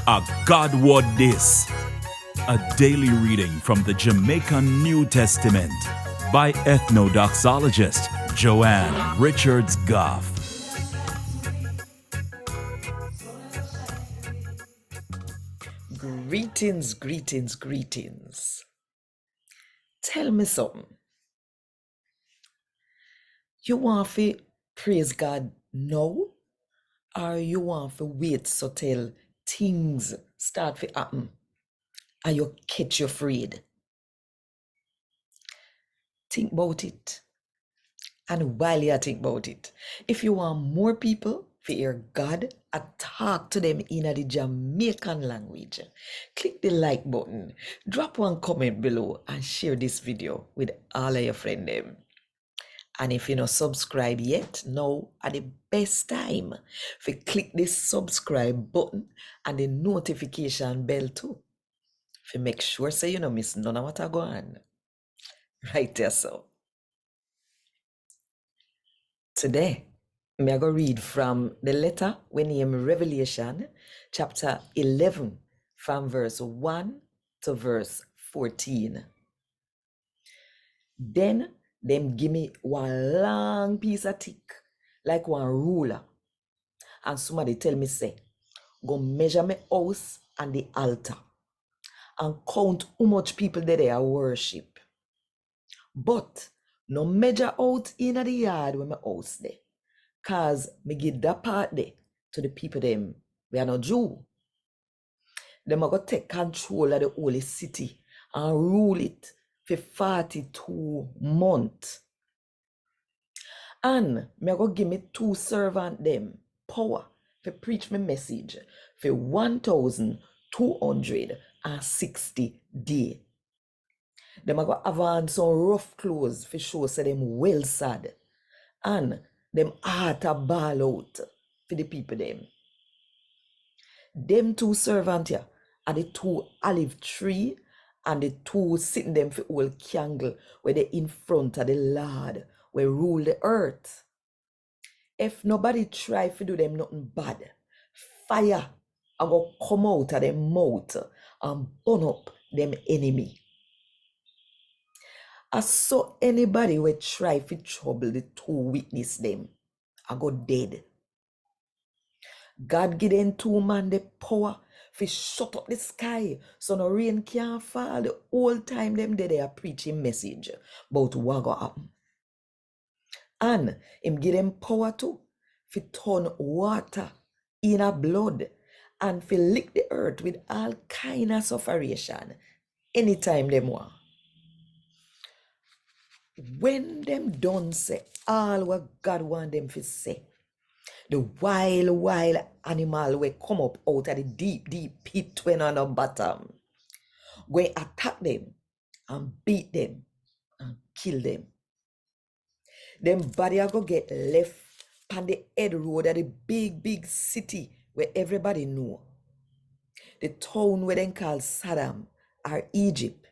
A God Word This, a daily reading from the Jamaican New Testament by Ethnodoxologist Joanne Richards Goffe. Greetings, greetings, greetings. Tell me something. You want to praise God now? Or you want to wait so till things start to happen and you catch your afraid? Think about it. And while you think about it, if you want more people to hear God and talk to them in the Jamaican language, click the like button, drop one comment below, and share this video with all of your friends. And if you not subscribe yet, now at the best time, if you click this subscribe button and the notification bell too, if you make sure so you don't miss none of what I go on. Right there, so. Today, me I go read from the letter we name Revelation, chapter 11, from verse 1 to verse 14. Then them give me one long piece of thick, like one ruler. And somebody tell me, say, go measure my house and the altar and count how much people there are worship. But no measure out in the yard where my house there. Cause me give that part there to the people them we are not Jew. Them are going to take control of the holy city and rule it for 42 months. And me go give me 2 servant them power to preach my message for 1,260 days. Them a go have on some rough clothes for show say them well sad. And them heart a ball out for the people them. Them 2 servant here are the 2 olive tree and the 2 sitting them for old candle where they in front of the Lord where rule the earth. If nobody try to do them nothing bad, fire a go come out of them mouth and burn up them enemy. As so anybody will try to trouble the 2 witness them, I go dead. God give them 2 man the power to shut up the sky so no rain can't fall the whole time them they are preaching message about what go happen. And him give them power too to turn water in a blood and to lick the earth with all kind of sufferation anytime them want. When them done say all what God want them to say, the wild animal will come up out of the deep pit when on the bottom. Go attack them and beat them and kill them. Them body are go get left on the head road of the big city where everybody know. The town where they call Saddam or Egypt.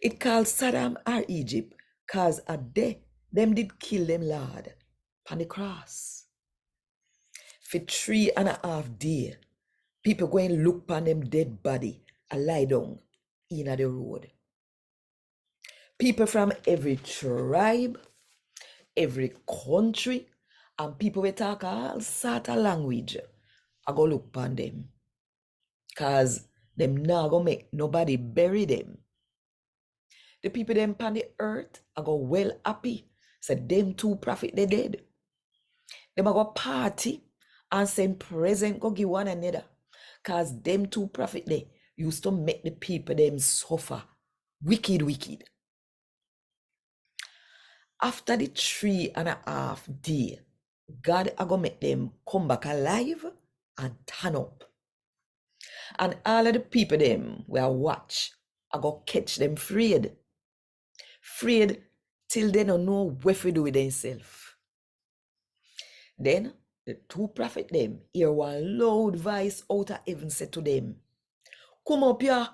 It called Saddam or Egypt cause a day them did kill them Lord on the cross. For 3.5 days, people go and look upon them dead body and lie down in the road. People from every tribe, every country, and people will talk all sort of language. I go look upon them. Cause them not gonna make nobody bury them. The people them upon the earth I go well happy. So them 2 prophet they dead. Them a go party and send present go give one another. Cause them 2 prophet they used to make the people them suffer. Wicked. After the 3.5 days, God a go make them come back alive and turn up. And all of the people them will watch. I go catch them afraid till they don't know what to do with themselves. Then the 2 prophet them hear one loud voice out of heaven say to them, come up here.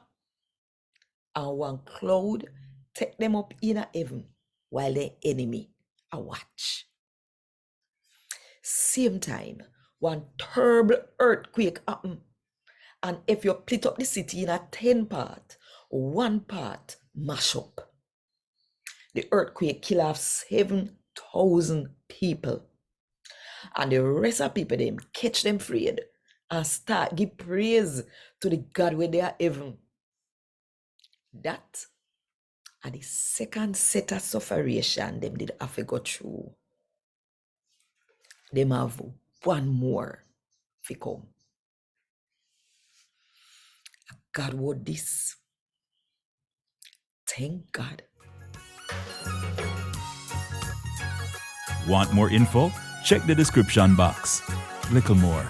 And one cloud take them up in heaven while the enemy a watch. Same time, one terrible earthquake happen And if you split up the city in a 10 part, one part mash up. The earthquake kill off 7,000 people. And the rest of people them catch them afraid and start give praise to the God where they are heaven. That are the second set of sufferation them did have to go through. Them have one more to come. God what this. Thank God. Want more info? Check the description box. Little more.